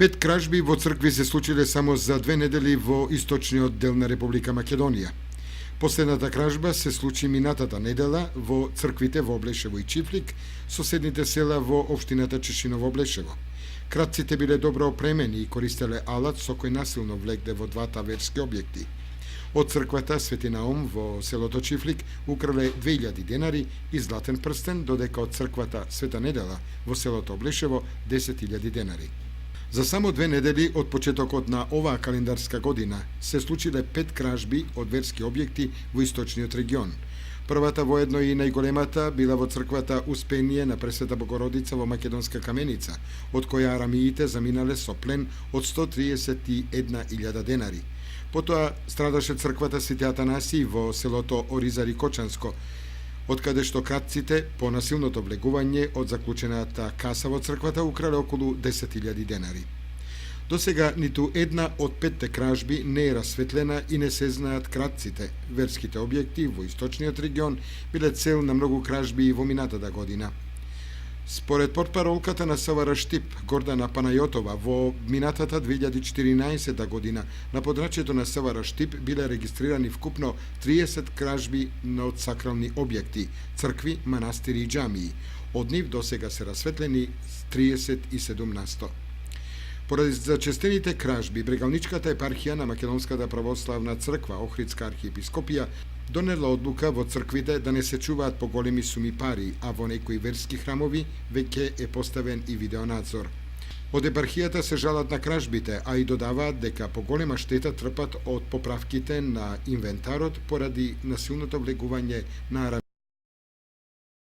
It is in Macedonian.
5 кражби во цркви се случиле само за 2 недели во источниот дел на Република Македонија. Последната кражба се случи минатата недела во црквите во Облешево и Чифлик, соседните села во општината Чешиново Облешево. Кратците биле добро опремени и користеле алат со кој насилно влегле во двата верски објекти. Од црквата Свети Наум во селото Чифлик украле 2000 денари и златен прстен, додека од црквата Света Недела во селото Облешево 10.000 денари. За само 2 недели од почетокот на оваа календарска година се случиле 5 кражби од верски објекти во источниот регион. Првата воедно и најголемата била во црквата Успение на Пресвета Богородица во Македонска Каменица, од која арамиите заминале со плен од 131.000 денари. Потоа страдаше црквата Свети Атанасии во селото Оризари Кочанско, од каде што кратците по насилното влегување од заклучената каса во црквата украле околу 10.000 денари. До сега ниту една од 5 кражби не е расветлена и не се знаат кратците. Верските објекти во источниот регион биле цел на многу кражби и во минатата година. Според портпаролката на СВР Штип, Гордана Панајотова, во минатата 2014 година на подрачјето на СВР Штип биле регистрирани вкупно 30 кражби од сакрални објекти, цркви, манастири и џамии. Од нив до сега се расветлени 37%. Поради зачестените кражби, Брегалничката епархија на Македонската православна црква, Охридска архиепископија, донела одлука во црквите да не се чуваат поголеми суми пари, а во некои верски храмови веќе е поставен и видеонадзор. Од епархијата се жалат на кражбите, а и додаваат дека поголема штета трпат од поправките на инвентарот поради насилното влегување на